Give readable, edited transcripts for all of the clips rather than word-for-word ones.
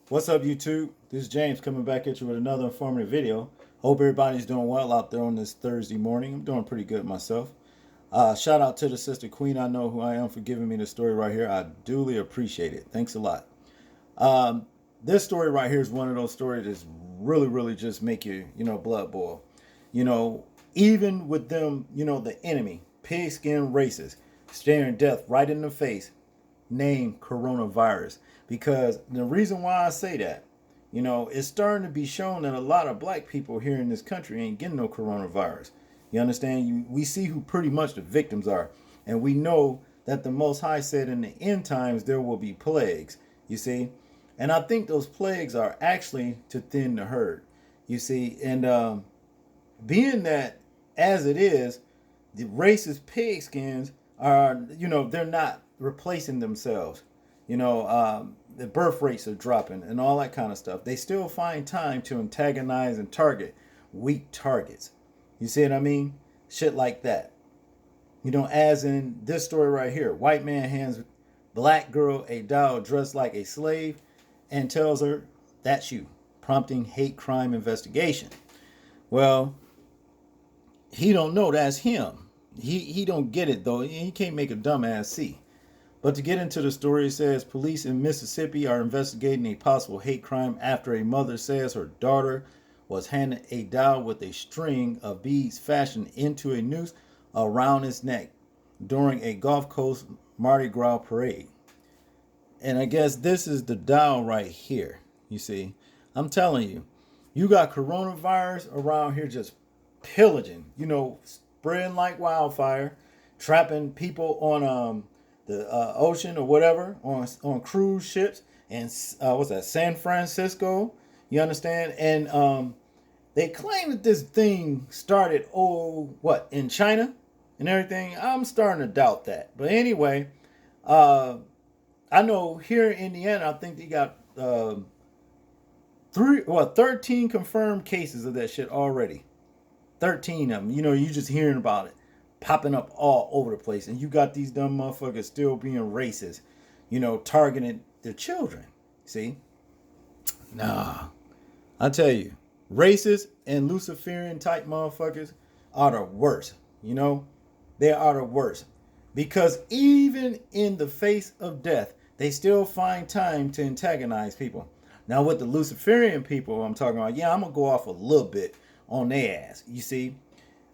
What's up, YouTube? This is James coming back at you with another informative video. Hope everybody's doing well out there on this Thursday morning. I'm doing pretty good myself. Shout out to the sister Queen. I know who I am for giving me the story right here. I duly appreciate it. Thanks a lot. Um, this story right here is one of those stories that's really just make you, blood boil. You know, even with them, the enemy, pigskin racists, staring death right in the face, named coronavirus. Because the reason why I say that, it's starting to be shown that a lot of black people here in this country ain't getting no coronavirus. You understand? We see who pretty much the victims are. And we know that the Most High said in the end times there will be plagues. You see? And I think those plagues are actually to thin the herd. You see? And being that, as it is, the racist pigskins are, they're not replacing themselves. The birth rates are dropping and all that kind of stuff. They still find time to antagonize and target weak targets. You see what I mean? Shit like that. As in this story right here, white man hands black girl a doll dressed like a slave and tells her, "That's you," prompting hate crime investigation. Well, he don't know that's him. He don't get it though. He can't make a dumbass see. But to get into the story, it says police in Mississippi are investigating a possible hate crime after a mother says her daughter was handed a doll with a string of beads fashioned into a noose around its neck during a Gulf Coast Mardi Gras parade. And I guess this is the doll right here. You see, I'm telling you, you got coronavirus around here just pillaging, spreading like wildfire, trapping people on the ocean or whatever on cruise ships and what's that, San Francisco. You understand? And they claim that this thing started in China and everything. I'm starting to doubt that. But anyway, uh, I know here in Indiana, I think they got 13 confirmed cases of that shit already. 13 of them. You just hearing about it popping up all over the place. And you got these dumb motherfuckers still being racist, targeting their children. See? Nah. I tell you, racist and Luciferian type motherfuckers are the worst. They are the worst. Because even in the face of death, they still find time to antagonize people. Now, with the Luciferian people I'm talking about, yeah, I'm going to go off a little bit on their ass. You see,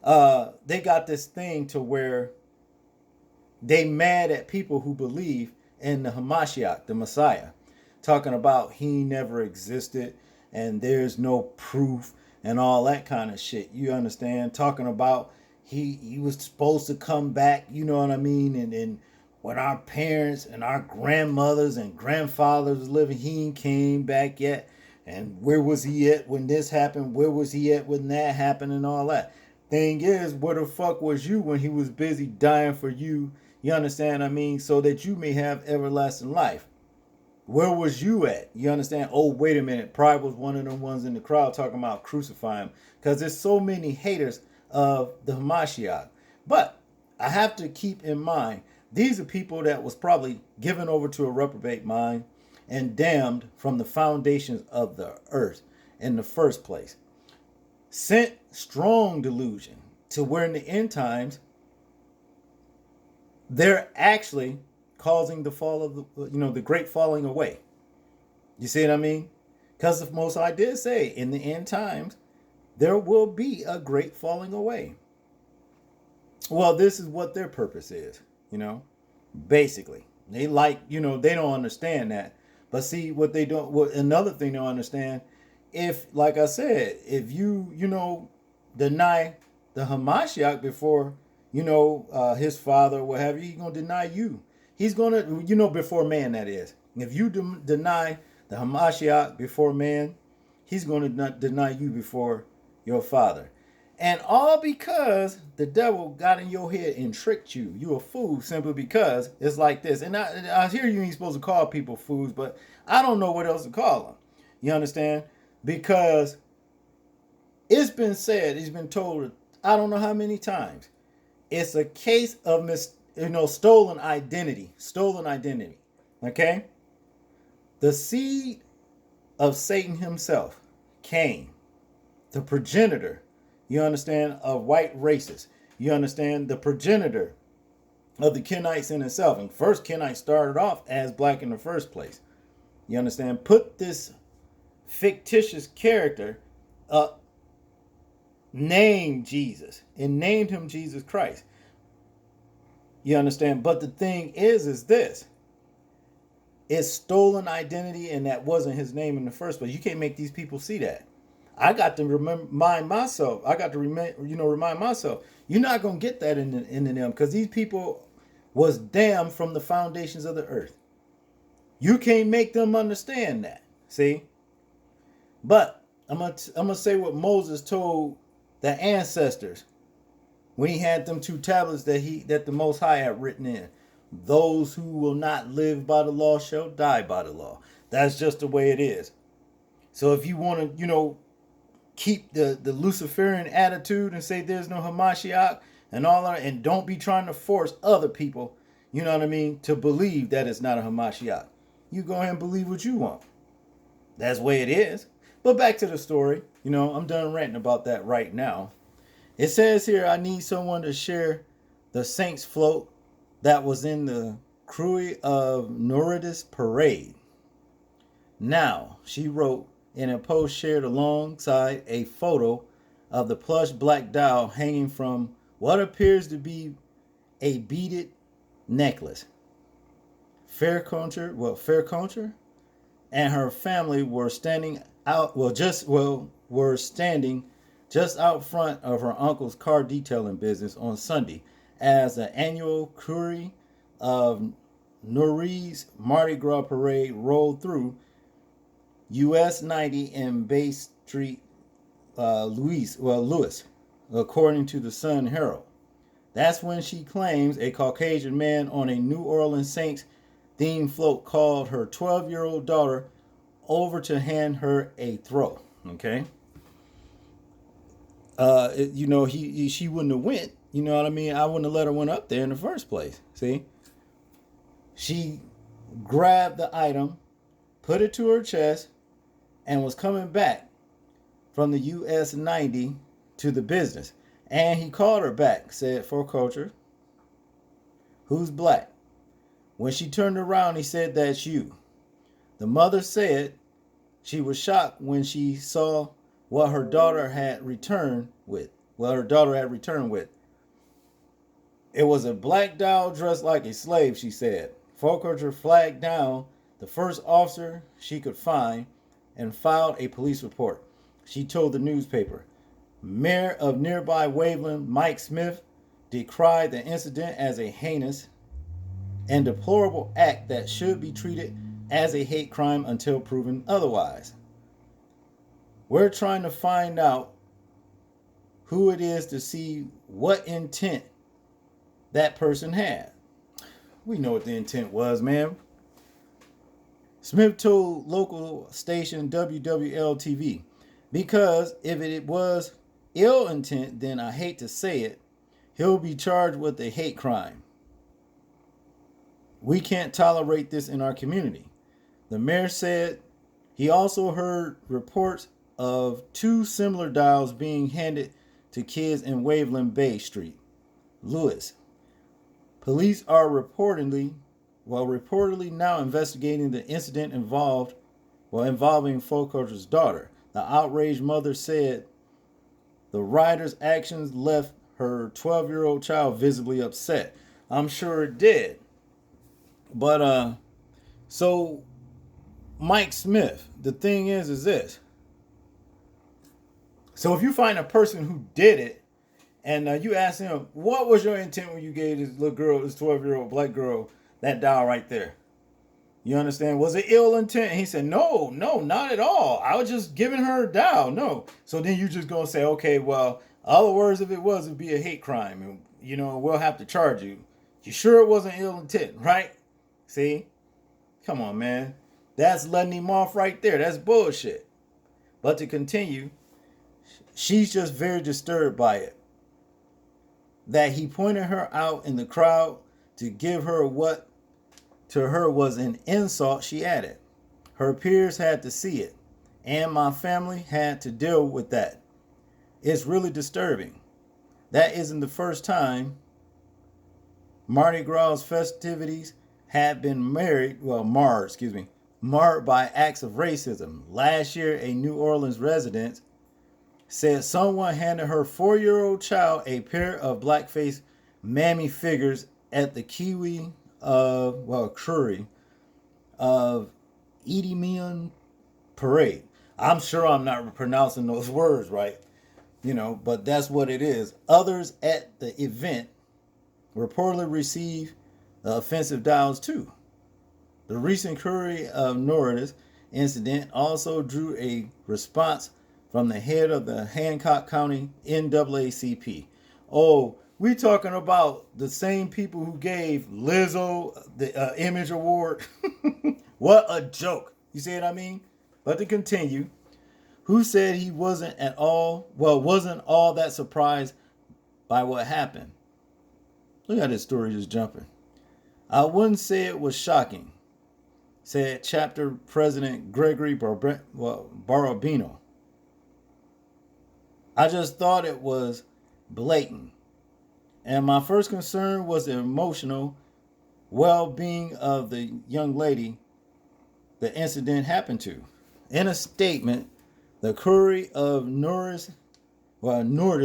they got this thing to where they mad at people who believe in the Hamashiach, the Messiah, talking about he never existed and there's no proof and all that kind of shit. You understand? Talking about he was supposed to come back, you know what I mean? And when our parents and our grandmothers and grandfathers was living, he ain't came back yet. And where was he at when this happened? Where was he at when that happened and all that? Thing is, where the fuck was you when he was busy dying for you? You understand what I mean? So that you may have everlasting life. Where was you at? You understand? Oh, wait a minute. Pride was one of them ones in the crowd talking about crucify him. Because there's so many haters of the Hamashiach. But I have to keep in mind, these are people that was probably given over to a reprobate mind and damned from the foundations of the earth in the first place. Sent strong delusion to where in the end times they're actually causing the fall of the great falling away. You see what I mean? Because the Most High did say in the end times there will be a great falling away. Well, this is what their purpose is, basically. They they don't understand that. But see what they don't. What another thing they don't understand, if like I said, if you deny the Hamashiach before his father, what have you, he's gonna deny you. He's gonna before man, that is. If you deny the Hamashiach before man, he's gonna deny you before your father. And all because the devil got in your head and tricked you. You a fool simply because it's like this. And I hear you ain't supposed to call people fools, but I don't know what else to call them. You understand? Because it's been said, it's been told, I don't know how many times. It's a case of stolen identity. Stolen identity. Okay? The seed of Satan himself, Cain, the progenitor, you understand, of white races. You understand, the progenitor of the Kenites in itself. And first, Kenites started off as black in the first place. You understand? Put this fictitious character named Jesus and named him Jesus Christ. You understand? But the thing is this. It's stolen identity, and that wasn't his name in the first place. You can't make these people see that. I got to remind myself. I got to remind myself. You're not gonna get that in them, because these people was damned from the foundations of the earth. You can't make them understand that. See? But I'm gonna say what Moses told the ancestors when he had them two tablets that the Most High had written in. Those who will not live by the law shall die by the law. That's just the way it is. So if you want to, keep the Luciferian attitude and say there's no Hamashiach and all that, and don't be trying to force other people, you know what I mean, to believe that it's not a Hamashiach. You go ahead and believe what you want. That's the way it is. But back to the story. I'm done ranting about that right now. It says here, I need someone to share the Saints float that was in the Krewe of Nouridis parade. Now, she wrote in a post shared alongside a photo of the plush black doll hanging from what appears to be a beaded necklace. Fair Culture and her family were standing just out front of her uncle's car detailing business on Sunday as the annual Krewe of Nouridis Mardi Gras parade rolled through US 90 and Bay Street, Lewis, according to the Sun Herald. That's when she claims a Caucasian man on a New Orleans Saints themed float called her 12-year-old daughter over to hand her a throw. Okay. She wouldn't have went. You know what I mean? I wouldn't have let her went up there in the first place. See? She grabbed the item, put it to her chest, and was coming back from the US 90 to the business. And he called her back, said, "For culture, who's black?" When she turned around, he said, "That's you." The mother said she was shocked when she saw what her daughter had returned with. It was a black doll dressed like a slave, she said. Folkerter flagged down the first officer she could find and filed a police report. She told the newspaper. Mayor of nearby Waveland, Mike Smith, decried the incident as a heinous and deplorable act that should be treated as a hate crime until proven otherwise. We're trying to find out who it is to see what intent that person had. We know what the intent was, man. Smith told local station WWL-TV, because if it was ill intent, then I hate to say it, he'll be charged with a hate crime. We can't tolerate this in our community. The mayor said he also heard reports of two similar dolls being handed to kids in Waveland Bay Street, Lewis. Police are reportedly now investigating the incident involving Folkerter's daughter. The outraged mother said the rider's actions left her 12-year-old child visibly upset. I'm sure it did. But so Mike Smith, the thing is this. So if you find a person who did it, and you ask him, what was your intent when you gave this little girl, this 12-year-old black girl, that doll right there? You understand? Was it ill intent? And he said, no, not at all. I was just giving her a doll. No. So then you just going to say, okay, well, other words of it was, it'd be a hate crime. And, we'll have to charge you. You sure it wasn't ill intent, right? See? Come on, man. That's letting him off right there. That's bullshit. But to continue, she's just very disturbed by it. That he pointed her out in the crowd to give her what to her was an insult, she added. Her peers had to see it. and my family had to deal with that. It's really disturbing. That isn't the first time Mardi Gras festivities have been marred by acts of racism. Last year, a New Orleans resident said someone handed her 4-year-old child a pair of blackface mammy figures at the Curry of Endymion Parade. I'm sure I'm not pronouncing those words right, but that's what it is. Others at the event reportedly received the offensive dials too. The recent Curry of Nordis incident also drew a response from the head of the Hancock County NAACP. Oh, we talking about the same people who gave Lizzo the Image Award. What a joke. You see what I mean? But to continue, who said he wasn't all that surprised by what happened. Look at this story just jumping. I wouldn't say it was shocking, said chapter president Gregory Barabino. I just thought it was blatant. And my first concern was the emotional well-being of the young lady the incident happened to. In a statement, the Curry of Nordis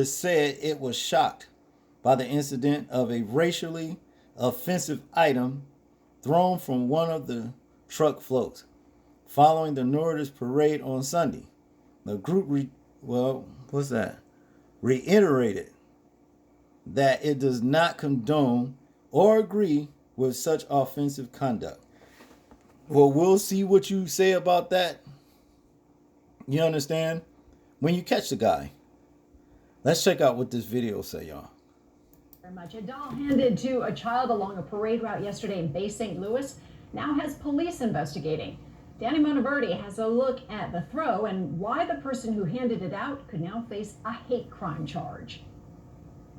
said it was shocked by the incident of a racially offensive item thrown from one of the truck floats following the Nordis parade on Sunday. The group reiterated that it does not condone or agree with such offensive conduct. Well, we'll see what you say about that. You understand? When you catch the guy. Let's check out what this video say, y'all. Very much. A doll handed to a child along a parade route yesterday in Bay St. Louis now has police investigating. Danny Monteverdi has a look at the throw and why the person who handed it out could now face a hate crime charge.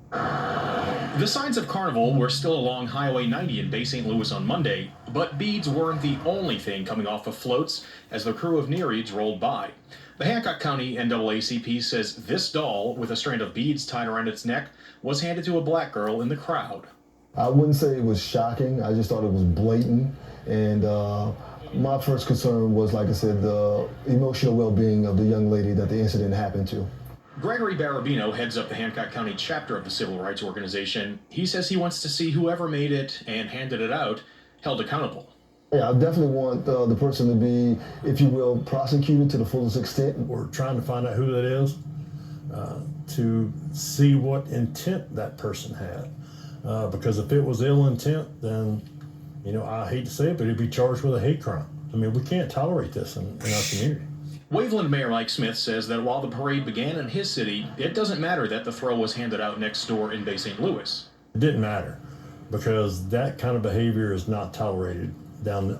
The signs of Carnival were still along Highway 90 in Bay St. Louis on Monday, but beads weren't the only thing coming off of floats as the crew of Nereids rolled by. The Hancock County NAACP says this doll, with a strand of beads tied around its neck, was handed to a black girl in the crowd. I wouldn't say it was shocking. I just thought it was blatant. And my first concern was, like I said, the emotional well-being of the young lady that the incident happened to. Gregory Barabino heads up the Hancock County chapter of the civil rights organization. He says he wants to see whoever made it and handed it out held accountable. Yeah, I definitely want the person to be, if you will, prosecuted to the fullest extent. We're trying to find out who that is, to see what intent that person had. Because if it was ill intent, then, I hate to say it, but he'd be charged with a hate crime. I mean, we can't tolerate this in our community. Waveland Mayor Mike Smith says that while the parade began in his city, it doesn't matter that the throw was handed out next door in Bay St. Louis. It didn't matter because that kind of behavior is not tolerated down,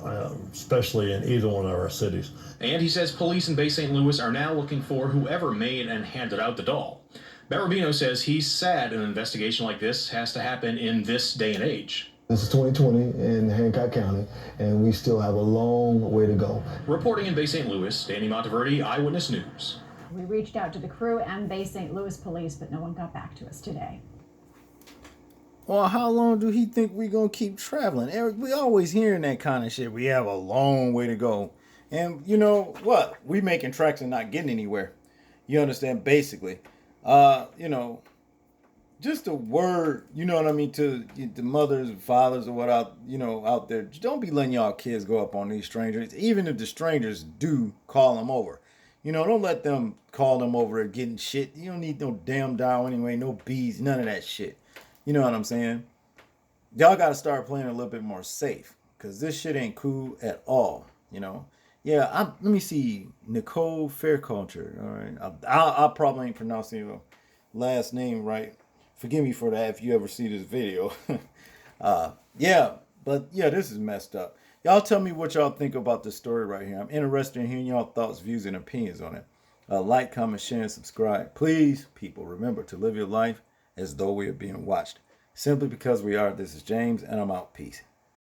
especially in either one of our cities. And he says police in Bay St. Louis are now looking for whoever made and handed out the doll. Barabino says he's sad an investigation like this has to happen in this day and age. This is 2020 in Hancock County, and we still have a long way to go. Reporting in Bay St. Louis, Danny Monteverdi, Eyewitness News. We reached out to the crew and Bay St. Louis police, but no one got back to us today. Well, how long do he think we're going to keep traveling? Eric, we always hearing that kind of shit. We have a long way to go. And you know what? We making tracks and not getting anywhere. You understand? Basically. Just a word, you know what I mean, to the mothers and fathers or what out there. Don't be letting y'all kids go up on these strangers, even if the strangers do call them over. Don't let them call them over and getting shit. You don't need no damn dial anyway, no bees, none of that shit. You know what I'm saying? Y'all got to start playing a little bit more safe because this shit ain't cool at all, Yeah, let me see. Nicole Fairculture. All right. I probably ain't pronouncing your last name right. Forgive me for that if you ever see this video. This is messed up. Y'all tell me what y'all think about this story right here. I'm interested in hearing y'all thoughts, views, and opinions on it. Like, comment, share, and subscribe. Please, people, remember to live your life as though we are being watched. Simply because we are. This is James, and I'm out. Peace.